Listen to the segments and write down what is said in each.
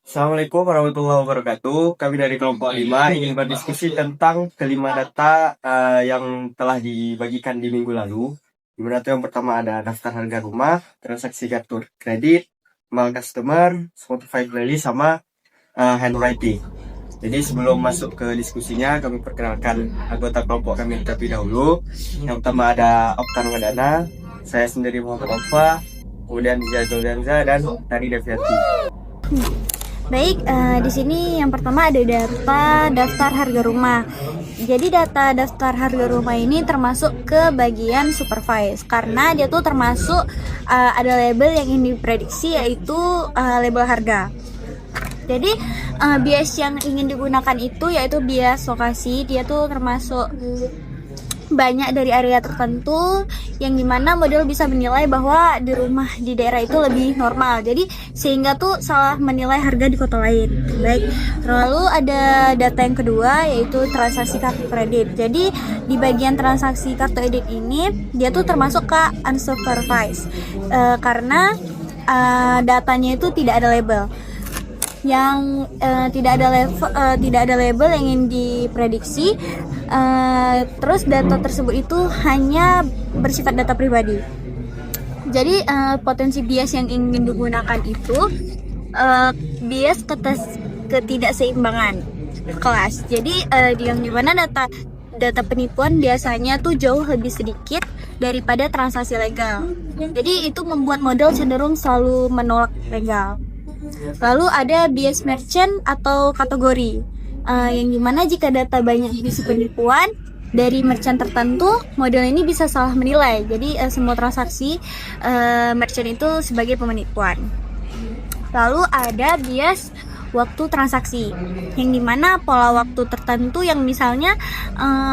Assalamualaikum warahmatullahi wabarakatuh. Kami dari kelompok 5 ingin berdiskusi tentang kelima data yang telah dibagikan di minggu lalu. Di mana yang pertama ada daftar harga rumah, transaksi kartu kredit, mal customer, Spotify playlist, sama handwriting. Jadi sebelum masuk ke diskusinya, kami perkenalkan anggota kelompok kami terlebih dahulu. Yang pertama ada Oktan Wadana, saya sendiri Muhammad Alfa, kemudian Zia Danza dan Tari Deviati. Baik, di sini yang pertama ada daftar harga rumah. Jadi data daftar harga rumah ini termasuk ke bagian supervise karena dia tuh termasuk ada label yang ingin diprediksi, yaitu label harga. Jadi bias yang ingin digunakan itu yaitu bias lokasi. Dia tuh termasuk banyak dari area tertentu yang dimana model bisa menilai bahwa di rumah di daerah itu lebih normal, jadi sehingga tuh salah menilai harga di kota lain. Baik, lalu ada data yang kedua yaitu transaksi kartu kredit. Jadi di bagian transaksi kartu kredit ini dia tuh termasuk ke unsupervised karena datanya itu tidak ada label yang tidak ada label yang ingin diprediksi. Terus data tersebut itu hanya bersifat data pribadi. Jadi potensi bias yang ingin digunakan itu bias ketidakseimbangan kelas. Jadi yang dimana data penipuan biasanya tuh jauh lebih sedikit daripada transaksi legal. Jadi itu membuat model cenderung selalu menolak legal. Lalu ada bias merchant atau kategori, yang dimana jika data banyak berisi penipuan dari merchant tertentu, model ini bisa salah menilai. Jadi semua transaksi merchant itu sebagai penipuan. Lalu ada bias waktu transaksi, yang dimana pola waktu tertentu yang misalnya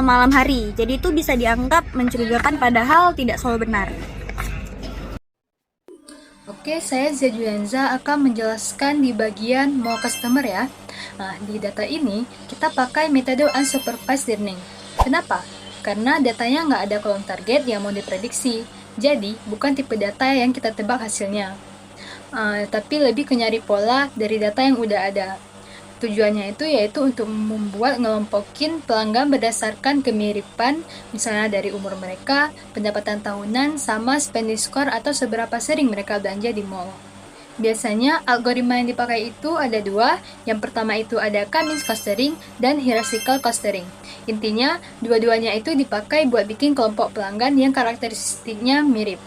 malam hari, jadi itu bisa dianggap mencurigakan padahal tidak selalu benar. Oke, saya Zia Danza akan menjelaskan di bagian mau customer ya. Nah, di data ini kita pakai metode unsupervised learning. Kenapa? Karena datanya nggak ada kolom target yang mau diprediksi. Jadi, bukan tipe data yang kita tebak hasilnya. Tapi lebih ke nyari pola dari data yang udah ada. Tujuannya itu yaitu untuk membuat ngelompokin pelanggan berdasarkan kemiripan, misalnya dari umur mereka, pendapatan tahunan, sama spending score atau seberapa sering mereka belanja di mall. Biasanya algoritma yang dipakai itu ada dua. Yang pertama itu ada Cummins clustering dan hierarchical clustering. Intinya, dua-duanya itu dipakai buat bikin kelompok pelanggan yang karakteristiknya mirip.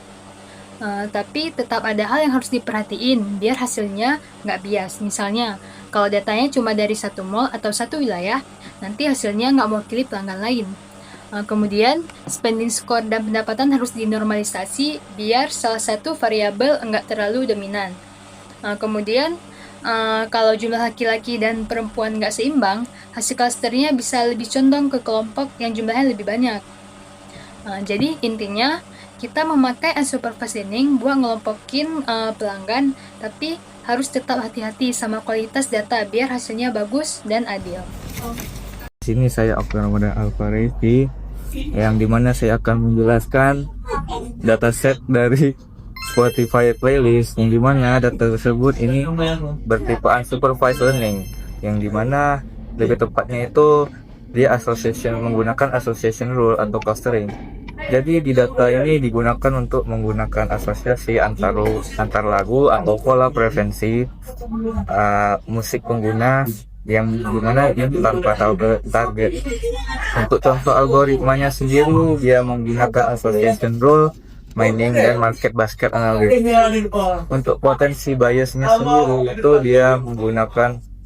Tapi tetap ada hal yang harus diperhatiin biar hasilnya nggak bias. Misalnya, kalau datanya cuma dari satu mall atau satu wilayah, nanti hasilnya nggak mewakili pelanggan lain. Kemudian, spending score dan pendapatan harus dinormalisasi biar salah satu variabel nggak terlalu dominan. Kemudian, kalau jumlah laki-laki dan perempuan nggak seimbang, hasil klasternya bisa lebih condong ke kelompok yang jumlahnya lebih banyak. Jadi intinya, kita memakai unsupervised learning buat ngelompokin pelanggan, tapi harus tetap hati-hati sama kualitas data biar hasilnya bagus dan adil. Di sini saya Oktan Wadana Alfarezi, yang dimana saya akan menjelaskan dataset dari Spotify playlist, yang dimana data tersebut ini bertipe unsupervised learning, yang dimana lebih tepatnya itu dia menggunakan association rule atau clustering. Jadi di data ini digunakan untuk menggunakan asosiasi antar lagu atau pola preferensi musik pengguna yang dimana dia tanpa target. Untuk contoh algoritmanya sendiri, dia menggunakan association rule, mining, dan market basket analysis. Untuk potensi biasnya sendiri itu dia menggunakan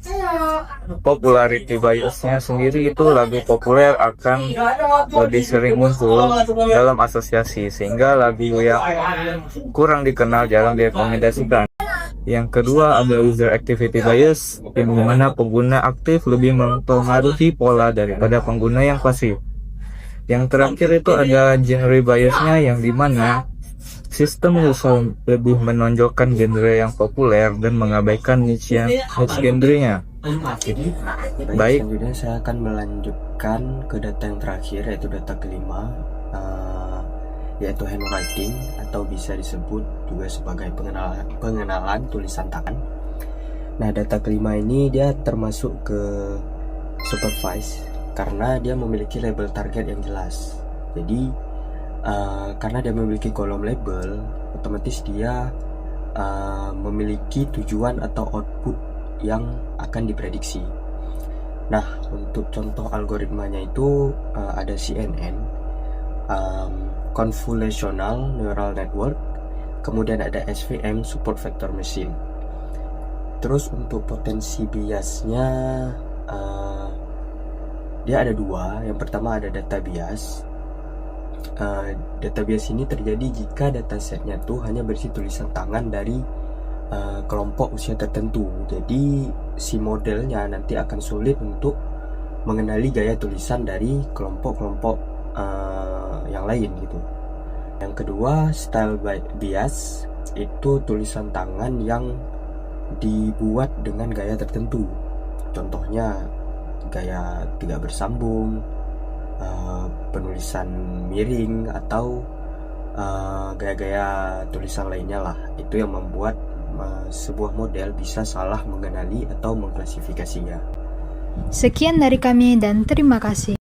popularity biasnya sendiri, itu lagu populer akan lebih sering muncul dalam asosiasi, sehingga lagu yang kurang dikenal jarang direkomendasikan. Yang kedua ada user activity bias, yang dimana pengguna aktif lebih mempengaruhi pola daripada pengguna yang pasif. Yang terakhir itu ada genre biasnya, yang dimana sistem lebih menonjolkan genre yang populer dan mengabaikan niche genrenya. Baik, kemudian saya akan melanjutkan ke data yang terakhir, yaitu data kelima, yaitu handwriting atau bisa disebut juga sebagai pengenalan tulisan tangan. Nah, data kelima ini dia termasuk ke supervise karena dia memiliki label target yang jelas. Jadi karena dia memiliki kolom label, otomatis dia memiliki tujuan atau output yang akan diprediksi. Nah, untuk contoh algoritmanya itu ada CNN, Convolutional Neural Network, kemudian ada SVM, Support Vector Machine. Terus untuk potensi biasnya dia ada dua. Yang pertama ada data bias. Data bias ini terjadi jika datasetnya tuh hanya berisi tulisan tangan dari kelompok usia tertentu. Jadi si modelnya nanti akan sulit untuk mengenali gaya tulisan dari kelompok-kelompok yang lain gitu. Yang kedua, style bias, itu tulisan tangan yang dibuat dengan gaya tertentu. Contohnya gaya tidak bersambung, penulisan miring, atau gaya-gaya tulisan lainnya lah. Itu yang membuat sebuah model bisa salah mengenali atau mengklasifikasinya. Sekian dari kami dan terima kasih.